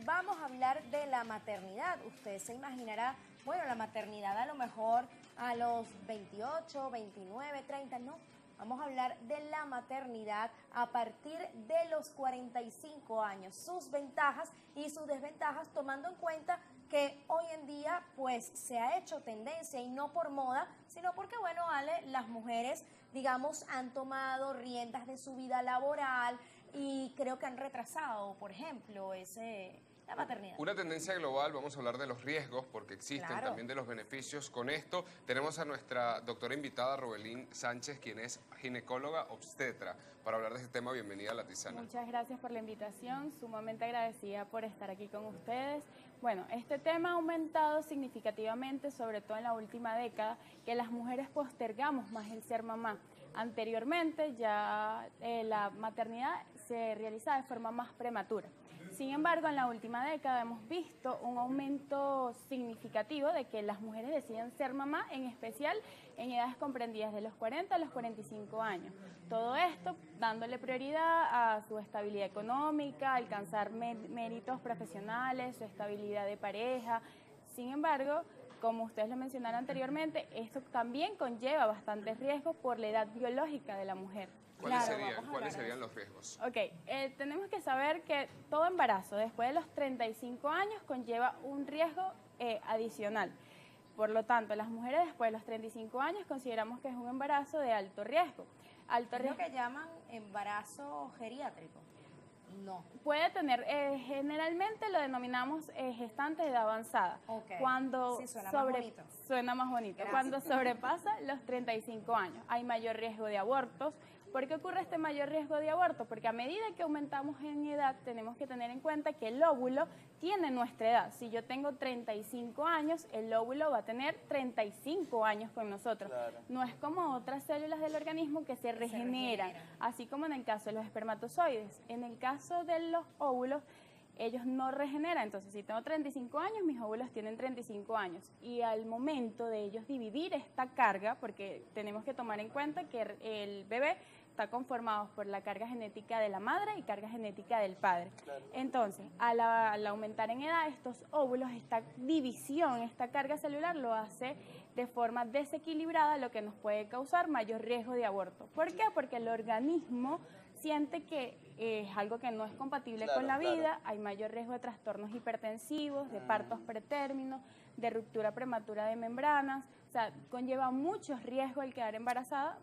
vamos a hablar de la maternidad. Usted se imaginará, bueno, la maternidad a lo mejor a los 28, 29, 30, no. Vamos a hablar de la maternidad a partir de los 45 años, sus ventajas y sus desventajas, tomando en cuenta que hoy en día pues se ha hecho tendencia y no por moda, sino porque, bueno, Ale, las mujeres, digamos, han tomado riendas de su vida laboral y creo que han retrasado, por ejemplo, la maternidad. Una tendencia global, vamos a hablar de los riesgos, porque existen, Claro. también de los beneficios. Con esto tenemos a nuestra doctora invitada, Robelín Sánchez, quien es ginecóloga obstetra, para hablar de este tema. Bienvenida a La Tisana. Muchas gracias por la invitación, sumamente agradecida por estar aquí con ustedes. Bueno, este tema ha aumentado significativamente, sobre todo en la última década, que las mujeres postergamos más el ser mamá. Anteriormente ya la maternidad se realiza de forma más prematura. Sin embargo, en la última década hemos visto un aumento significativo de que las mujeres deciden ser mamá, en especial en edades comprendidas de los 40 a los 45 años. Todo esto dándole prioridad a su estabilidad económica, alcanzar méritos profesionales, su estabilidad de pareja. Sin embargo, como ustedes lo mencionaron anteriormente, esto también conlleva bastantes riesgos por la edad biológica de la mujer. ¿Cuáles serían los riesgos? Ok, tenemos que saber que todo embarazo después de los 35 años conlleva un riesgo adicional. Por lo tanto, las mujeres después de los 35 años consideramos que es un embarazo de alto riesgo. ¿Es lo que llaman embarazo geriátrico? No. Puede tener, generalmente lo denominamos gestantes de edad avanzada. Okay. Cuando sí, suena más bonito. Suena más bonito. Gracias. Cuando sobrepasa los 35 años. Hay mayor riesgo de abortos. ¿Por qué ocurre este mayor riesgo de aborto? Porque a medida que aumentamos en edad, tenemos que tener en cuenta que el óvulo tiene nuestra edad. Si yo tengo 35 años, el óvulo va a tener 35 años con nosotros. Claro. No es como otras células del organismo que se regeneran, así como en el caso de los espermatozoides. En el caso de los óvulos, ellos no regeneran. Entonces, si tengo 35 años, mis óvulos tienen 35 años. Y al momento de ellos dividir esta carga, porque tenemos que tomar en cuenta que el bebé está conformado por la carga genética de la madre y carga genética del padre. Claro. Entonces, al aumentar en edad estos óvulos, esta división, esta carga celular lo hace de forma desequilibrada, lo que nos puede causar mayor riesgo de aborto. ¿Por qué? Porque el organismo siente que es algo que no es compatible con la vida, hay mayor riesgo de trastornos hipertensivos, de partos pretérminos, de ruptura prematura de membranas, o sea, conlleva muchos riesgos el quedar embarazada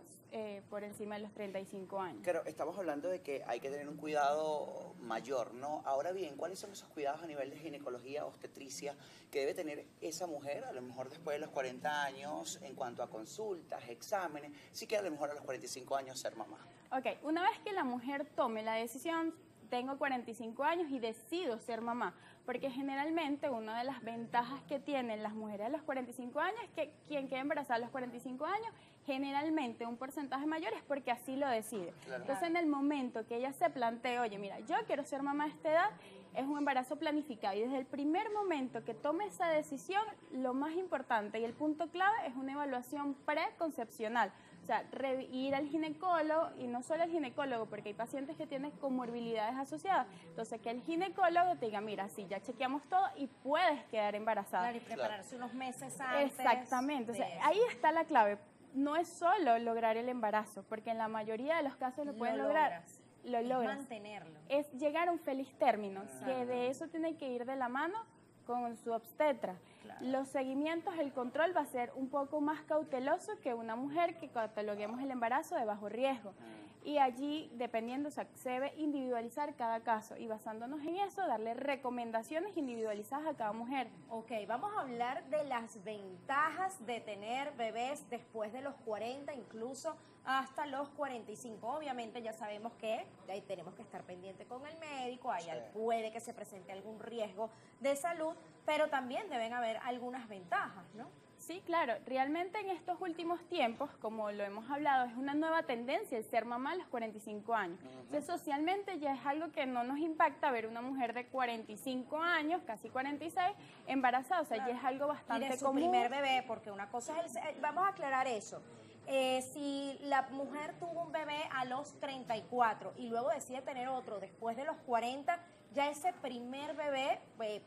por encima de los 35 años. Claro, estamos hablando de que hay que tener un cuidado mayor, ¿no? Ahora bien, ¿cuáles son esos cuidados a nivel de ginecología, obstetricia, que debe tener esa mujer, a lo mejor después de los 40 años, en cuanto a consultas, exámenes, sí que a lo mejor a los 45 años ser mamá? Ok, una vez que la mujer tome la decisión, tengo 45 años y decido ser mamá, porque generalmente una de las ventajas que tienen las mujeres a los 45 años es que quien queda embarazada a los 45 años, generalmente un porcentaje mayor es porque así lo decide. Claro. Entonces, en el momento que ella se plantee, oye, mira, yo quiero ser mamá a esta edad, es un embarazo planificado y desde el primer momento que tome esa decisión, lo más importante y el punto clave es una evaluación preconcepcional. O sea, ir al ginecólogo y no solo al ginecólogo, porque hay pacientes que tienen comorbilidades asociadas. Entonces, que el ginecólogo te diga, mira, sí, ya chequeamos todo y puedes quedar embarazada. Claro, y prepararse unos meses antes. Exactamente. O sea, ahí está la clave. No es solo lograr el embarazo, porque en la mayoría de los casos lo pueden lograr. Lo logras. Mantenerlo. Es llegar a un feliz término, que de eso tiene que ir de la mano con su obstetra. Claro. Los seguimientos, el control va a ser un poco más cauteloso que una mujer que cataloguemos el embarazo de bajo riesgo. Y allí, dependiendo, o sea, se debe individualizar cada caso y basándonos en eso, darle recomendaciones individualizadas a cada mujer. Ok, vamos a hablar de las ventajas de tener bebés después de los 40, incluso hasta los 45. Obviamente ya sabemos que ahí tenemos que estar pendiente con el médico, ahí puede que se presente algún riesgo de salud, pero también deben haber algunas ventajas, ¿no? Sí, claro. Realmente en estos últimos tiempos, como lo hemos hablado, es una nueva tendencia el ser mamá a los 45 años. Entonces, socialmente ya es algo que no nos impacta ver una mujer de 45 años, casi 46, embarazada. O sea, ya es algo bastante común. Y de su común. primer bebé, porque una cosa es vamos a aclarar eso. Si la mujer tuvo un bebé a los 34 y luego decide tener otro después de los 40, ya ese primer bebé,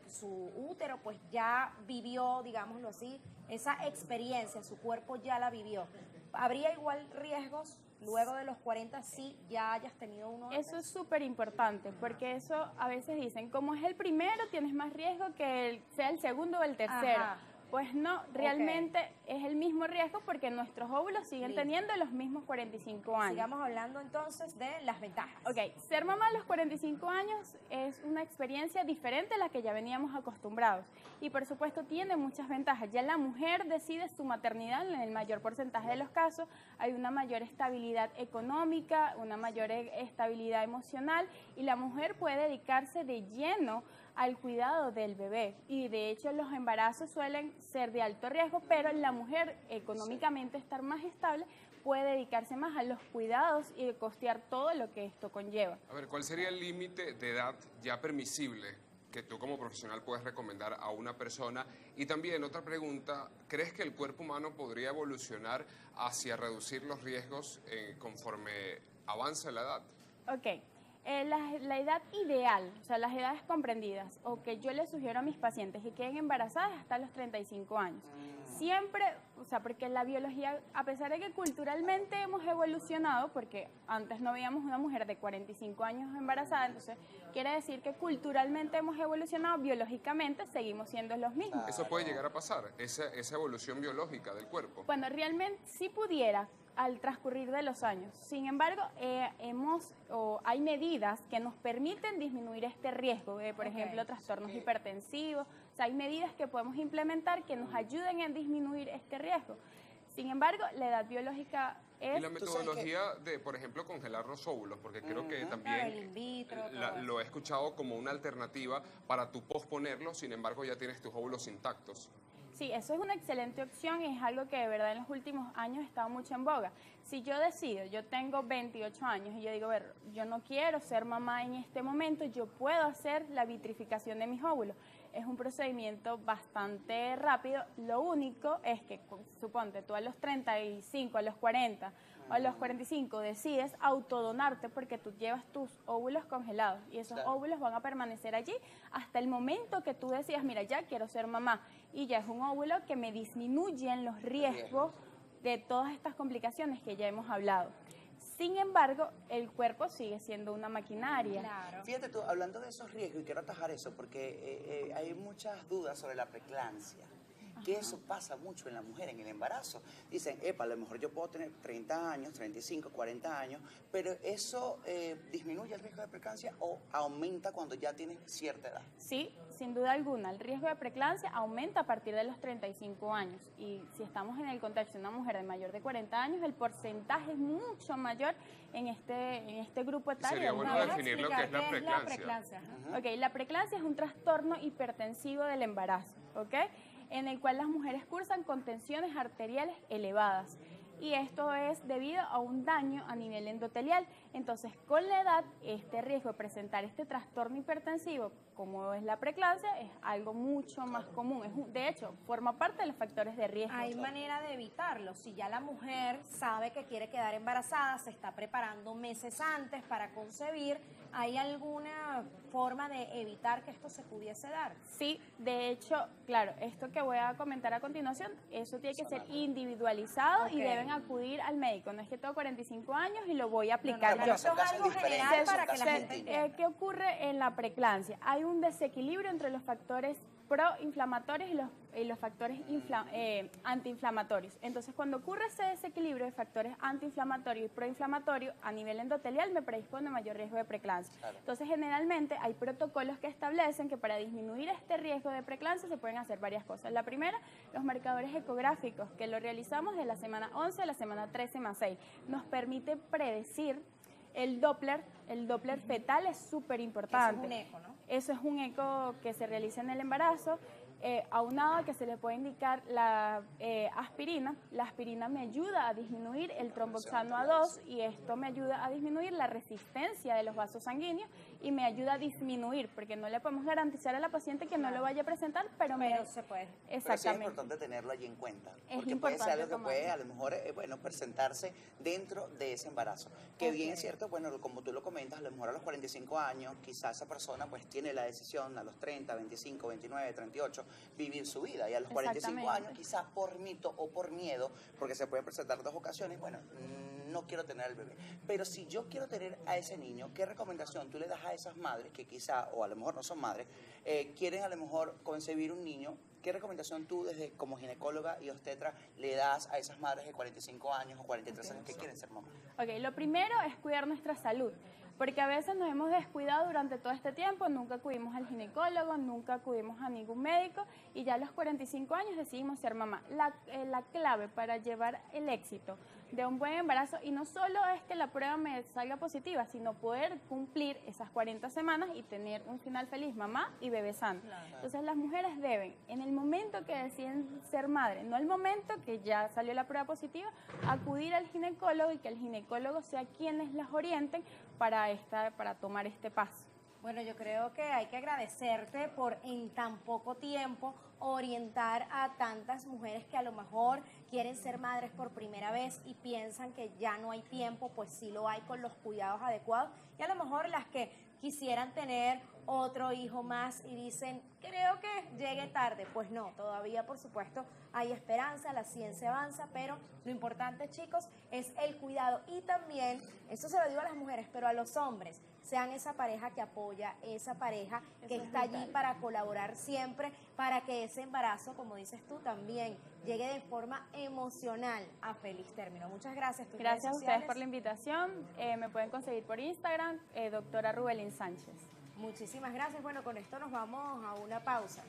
su útero pues ya vivió, digámoslo así, esa experiencia, su cuerpo ya la vivió. ¿Habría igual riesgos luego de los 40 si ya hayas tenido uno antes? Eso es súper importante, porque eso a veces dicen, como es el primero, tienes más riesgo que sea el segundo o el tercero. Ajá. Pues no, realmente es el mismo riesgo porque nuestros óvulos siguen Listo. teniendo los mismos 45 años. Sigamos hablando entonces de las ventajas. Ok, ser mamá a los 45 años es una experiencia diferente a la que ya veníamos acostumbrados y por supuesto tiene muchas ventajas. Ya la mujer decide su maternidad en el mayor porcentaje de los casos, hay una mayor estabilidad económica, una mayor estabilidad emocional y la mujer puede dedicarse de lleno al cuidado del bebé y de hecho los embarazos suelen ser de alto riesgo, pero la mujer económicamente estar más estable puede dedicarse más a los cuidados y costear todo lo que esto conlleva. A ver, ¿cuál sería el límite de edad ya permisible que tú como profesional puedes recomendar a una persona? Y también otra pregunta, ¿crees que el cuerpo humano podría evolucionar hacia reducir los riesgos conforme avance la edad? Ok. La edad ideal, o sea, las edades comprendidas, o que yo les sugiero a mis pacientes que queden embarazadas hasta los 35 años. Siempre, o sea, porque la biología, a pesar de que culturalmente hemos evolucionado, porque antes no veíamos una mujer de 45 años embarazada, entonces quiere decir que culturalmente hemos evolucionado, biológicamente seguimos siendo los mismos. ¿Eso puede llegar a pasar, esa evolución biológica del cuerpo? Bueno, realmente sí pudiera al transcurrir de los años. Sin embargo, hay medidas que nos permiten disminuir este riesgo, por ejemplo, trastornos hipertensivos. O sea, hay medidas que podemos implementar que nos ayuden a disminuir este riesgo. Sin embargo, la edad biológica es... Y la metodología de, por ejemplo, congelar los óvulos, porque creo que también Claro, el in vitro, todo lo he escuchado como una alternativa para tú posponerlo, sin embargo ya tienes tus óvulos intactos. Sí, eso es una excelente opción y es algo que de verdad en los últimos años ha estado mucho en boga. Si yo decido, yo tengo 28 años y yo digo, yo no quiero ser mamá en este momento, yo puedo hacer la vitrificación de mis óvulos. Es un procedimiento bastante rápido, lo único es que, suponte, tú a los 35, a los 40 o a los 45 decides autodonarte porque tú llevas tus óvulos congelados y esos óvulos van a permanecer allí hasta el momento que tú decidas, mira, ya quiero ser mamá y ya es un óvulo que me disminuyen los riesgos de todas estas complicaciones que ya hemos hablado. Sin embargo, el cuerpo sigue siendo una maquinaria. Claro. Fíjate tú, hablando de esos riesgos, y quiero atajar eso, porque hay muchas dudas sobre la preeclampsia. Que eso pasa mucho en la mujer, en el embarazo. Dicen, a lo mejor yo puedo tener 30 años, 35, 40 años, pero ¿eso disminuye el riesgo de preeclampsia o aumenta cuando ya tienes cierta edad? Sí, sin duda alguna. El riesgo de preeclampsia aumenta a partir de los 35 años. Y si estamos en el contexto de una mujer de mayor de 40 años, el porcentaje es mucho mayor en este grupo etario. Sería bueno definir lo que es la preeclampsia. Ok, la preeclampsia es un trastorno hipertensivo del embarazo, ¿ok? En el cual las mujeres cursan con tensiones arteriales elevadas. Y esto es debido a un daño a nivel endotelial. Entonces, con la edad, este riesgo de presentar este trastorno hipertensivo, como es la preeclampsia, es algo mucho más común. De hecho, forma parte de los factores de riesgo. Hay manera de evitarlo. Si ya la mujer sabe que quiere quedar embarazada, se está preparando meses antes para concebir, ¿hay alguna forma de evitar que esto se pudiese dar? Sí, de hecho, claro, esto que voy a comentar a continuación, eso tiene que ser individualizado y deben acudir al médico. No es que tengo 45 años y lo voy a aplicar yo. Esto es algo general para que la gente entienda. ¿Qué ocurre en la preeclampsia? Hay un desequilibrio entre los factores proinflamatorios y los factores antiinflamatorios. Entonces, cuando ocurre ese desequilibrio de factores antiinflamatorios y proinflamatorios a nivel endotelial, me predispone a mayor riesgo de preeclampsia. Claro. Entonces, generalmente hay protocolos que establecen que para disminuir este riesgo de preeclampsia se pueden hacer varias cosas. La primera, los marcadores ecográficos, que lo realizamos de la semana 11 a la semana 13 más 6. Nos permite predecir el Doppler fetal es súper importante. Eso es un eco, ¿no? Eso es un eco que se realiza en el embarazo, aunado a que se le puede indicar la aspirina. La aspirina me ayuda a disminuir el tromboxano A2 y esto me ayuda a disminuir la resistencia de los vasos sanguíneos y me ayuda a disminuir, porque no le podemos garantizar a la paciente que no lo vaya a presentar, pero se puede. Pero sí es importante tenerlo allí en cuenta, Es porque puede ser algo que tomarlo. puede a lo mejor bueno, presentarse dentro de ese embarazo. Que bien es cierto, bueno, como tú lo comentas, a lo mejor a los 45 años, quizás esa persona pues tiene la decisión a los 30, 25, 29, 38, vivir su vida. Y a los 45 años, quizás por mito o por miedo, porque se pueden presentar dos ocasiones, bueno, no quiero tener el bebé. Pero si yo quiero tener a ese niño, ¿qué recomendación tú le das a esas madres que quizá, o a lo mejor no son madres, quieren a lo mejor concebir un niño? ¿Qué recomendación tú desde como ginecóloga y obstetra le das a esas madres de 45 años o 43 años que quieren ser mamás? Ok, lo primero es cuidar nuestra salud, porque a veces nos hemos descuidado durante todo este tiempo, nunca acudimos al ginecólogo, nunca acudimos a ningún médico y ya a los 45 años decidimos ser mamá. La clave para llevar el éxito de un buen embarazo, y no solo es que la prueba me salga positiva, sino poder cumplir esas 40 semanas y tener un final feliz, mamá y bebé sano. Claro. Entonces las mujeres deben, en el momento que deciden ser madre, no el momento que ya salió la prueba positiva, acudir al ginecólogo y que el ginecólogo sea quienes las orienten para tomar este paso. Bueno, yo creo que hay que agradecerte por en tan poco tiempo orientar a tantas mujeres que a lo mejor quieren ser madres por primera vez y piensan que ya no hay tiempo, pues sí lo hay con los cuidados adecuados, y a lo mejor las que quisieran tener otro hijo más y dicen, creo que llegue tarde. Pues no, todavía por supuesto hay esperanza, la ciencia avanza, pero lo importante, chicos, es el cuidado. Y también, eso se lo digo a las mujeres, pero a los hombres, sean esa pareja que apoya, esa pareja que está allí para colaborar siempre, para que ese embarazo, como dices tú, también llegue de forma emocional a feliz término. Muchas gracias. Gracias a ustedes por la invitación. Me pueden conseguir por Instagram, doctora Rubelín Sánchez. Muchísimas gracias. Bueno, con esto nos vamos a una pausa.